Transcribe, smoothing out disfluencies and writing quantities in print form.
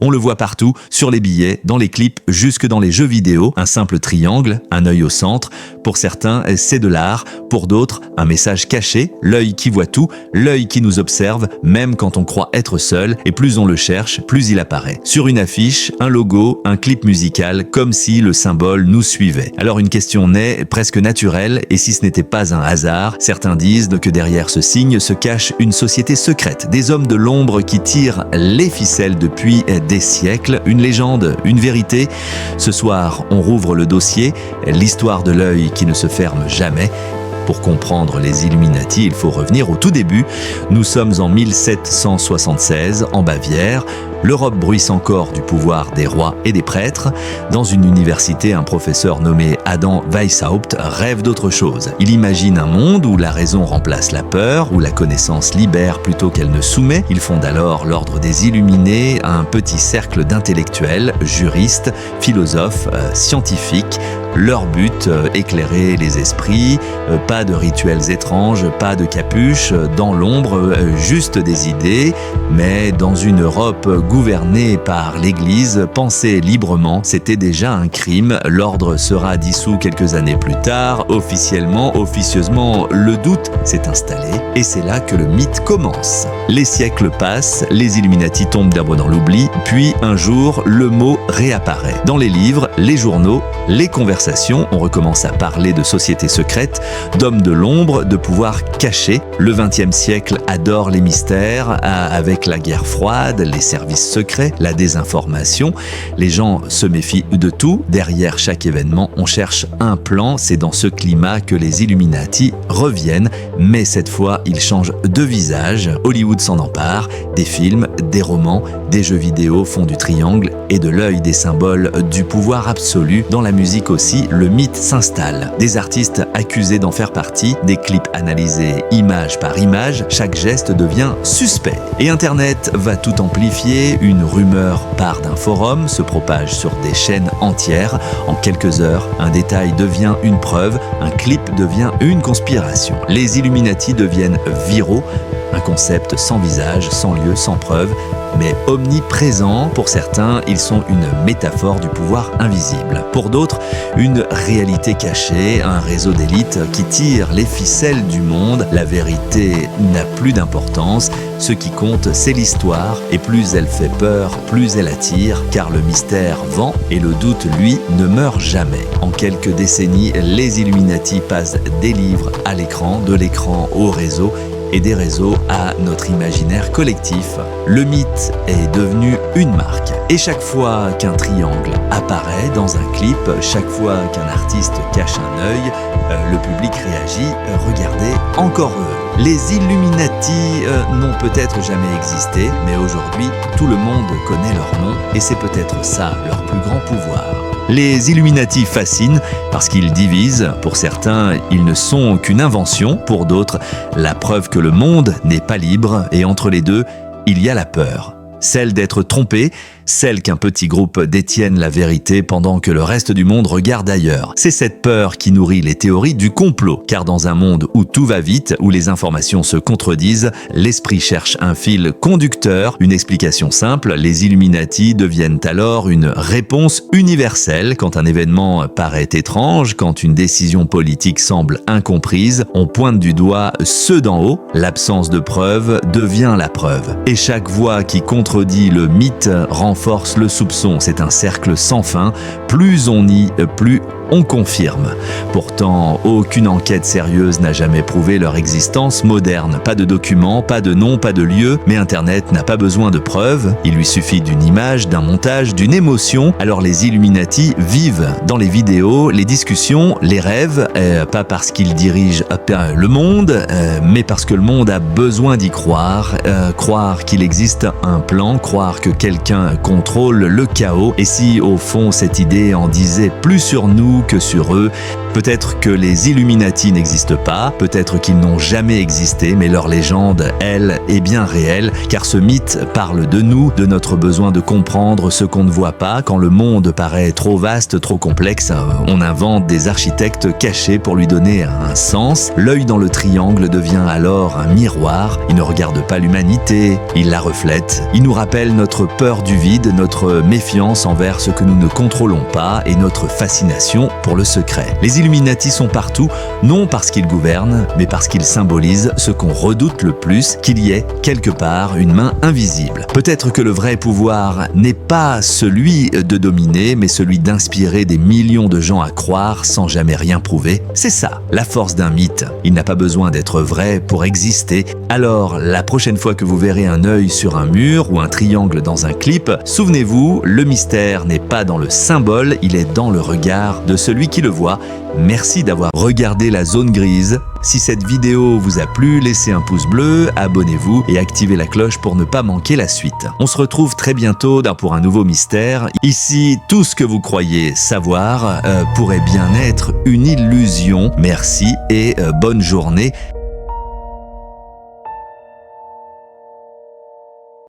On le voit partout, sur les billets, dans les clips, jusque dans les jeux vidéo. Un simple triangle, un œil au centre. Pour certains, c'est de l'art. Pour d'autres, un message caché, l'œil qui voit tout, l'œil qui nous observe, même quand on croit être seul. Et plus on le cherche, plus il apparaît. Sur une affiche, un logo, un clip musical, comme si le symbole nous suivait. Alors une question naît, presque naturelle, et si ce n'était pas un hasard, certains disent que derrière ce signe se cache une société secrète, des hommes de l'ombre qui tirent les ficelles depuis des siècles, une légende, une vérité. Ce soir, on rouvre le dossier, l'histoire de l'œil qui ne se ferme jamais. Pour comprendre les Illuminati, il faut revenir au tout début. Nous sommes en 1776, en Bavière. L'Europe bruisse encore du pouvoir des rois et des prêtres. Dans une université, un professeur nommé Adam Weishaupt rêve d'autre chose. Il imagine un monde où la raison remplace la peur, où la connaissance libère plutôt qu'elle ne soumet. Il fonde alors l'Ordre des Illuminés, un petit cercle d'intellectuels, juristes, philosophes, scientifiques. Leur but, éclairer les esprits, pas de rituels étranges, pas de capuche, dans l'ombre, juste des idées, mais dans une Europe gouvernée par l'Église, penser librement, c'était déjà un crime. L'ordre sera dissous quelques années plus tard, officieusement, le doute s'est installé, et c'est là que le mythe commence. Les siècles passent, les Illuminati tombent d'abord dans l'oubli, puis un jour, le mot réapparaît. Dans les livres, les journaux, les conversations, on recommence à parler de sociétés secrètes, d'hommes de l'ombre, de pouvoirs cachés. Le XXe siècle adore les mystères, avec la guerre froide, les services secrets, la désinformation. Les gens se méfient de tout. Derrière chaque événement, on cherche un plan. C'est dans ce climat que les Illuminati reviennent, mais cette fois, ils changent de visage. Hollywood s'en empare. Des films, des romans, des jeux vidéo font du triangle et de l'œil des symboles du pouvoir absolu. Dans la musique aussi, le mythe s'installe. Des artistes accusés d'en faire partie, des clips analysés image par image, chaque geste devient suspect. Et Internet va tout amplifier, une rumeur part d'un forum, se propage sur des chaînes entières. En quelques heures, un détail devient une preuve, un clip devient une conspiration. Les Illuminati deviennent viraux, un concept sans visage, sans lieu, sans preuve, mais omniprésent. Pour certains, ils sont une métaphore du pouvoir invisible. Pour d'autres, une réalité cachée, un réseau d'élite qui tire les ficelles du monde. La vérité n'a plus d'importance. Ce qui compte, c'est l'histoire, et plus elle fait peur, plus elle attire, car le mystère vend et le doute, lui, ne meurt jamais. En quelques décennies, les Illuminati passent des livres à l'écran, de l'écran au réseau, et des réseaux à notre imaginaire collectif. Le mythe est devenu une marque. Et chaque fois qu'un triangle apparaît dans un clip, chaque fois qu'un artiste cache un œil, le public réagit. Regardez, encore eux. Les Illuminati n'ont peut-être jamais existé, mais aujourd'hui, tout le monde connaît leur nom, et c'est peut-être ça leur plus grand pouvoir. Les Illuminati fascinent parce qu'ils divisent. Pour certains, ils ne sont qu'une invention. Pour d'autres, la preuve que le monde n'est pas libre. Et entre les deux, il y a la peur. Celle d'être trompé, celle qu'un petit groupe détienne la vérité pendant que le reste du monde regarde ailleurs. C'est cette peur qui nourrit les théories du complot, car dans un monde où tout va vite, où les informations se contredisent, l'esprit cherche un fil conducteur, une explication simple. Les Illuminati deviennent alors une réponse universelle. Quand un événement paraît étrange, quand une décision politique semble incomprise, on pointe du doigt ceux d'en haut. L'absence de preuve devient la preuve. Et chaque voix qui contredit le mythe renforce le soupçon. C'est un cercle sans fin. Plus on nie, plus on confirme. Pourtant, aucune enquête sérieuse n'a jamais prouvé leur existence moderne. Pas de documents, pas de nom, pas de lieu, mais Internet n'a pas besoin de preuves. Il lui suffit d'une image, d'un montage, d'une émotion. Alors les Illuminati vivent dans les vidéos, les discussions, les rêves, pas parce qu'ils dirigent le monde, mais parce que le monde a besoin d'y croire. Croire qu'il existe un plan, croire que quelqu'un contrôle le chaos. Et si au fond cette idée en disait plus sur nous nous que sur eux. Peut-être que les Illuminati n'existent pas, peut-être qu'ils n'ont jamais existé, mais leur légende, elle, est bien réelle, car ce mythe parle de nous, de notre besoin de comprendre ce qu'on ne voit pas. Quand le monde paraît trop vaste, trop complexe, on invente des architectes cachés pour lui donner un sens. L'œil dans le triangle devient alors un miroir. Il ne regarde pas l'humanité, il la reflète. Il nous rappelle notre peur du vide, notre méfiance envers ce que nous ne contrôlons pas et notre fascination pour le secret. Les Illuminati sont partout, non parce qu'ils gouvernent, mais parce qu'ils symbolisent ce qu'on redoute le plus, qu'il y ait quelque part une main invisible. Peut-être que le vrai pouvoir n'est pas celui de dominer, mais celui d'inspirer des millions de gens à croire sans jamais rien prouver. C'est ça, la force d'un mythe. Il n'a pas besoin d'être vrai pour exister. Alors, la prochaine fois que vous verrez un œil sur un mur ou un triangle dans un clip, souvenez-vous, le mystère n'est pas dans le symbole, il est dans le regard de celui qui le voit. Merci d'avoir regardé la zone grise. Si cette vidéo vous a plu, laissez un pouce bleu, abonnez-vous et activez la cloche pour ne pas manquer la suite. On se retrouve très bientôt pour un nouveau mystère. Ici, tout ce que vous croyez savoir pourrait bien être une illusion. Merci et bonne journée.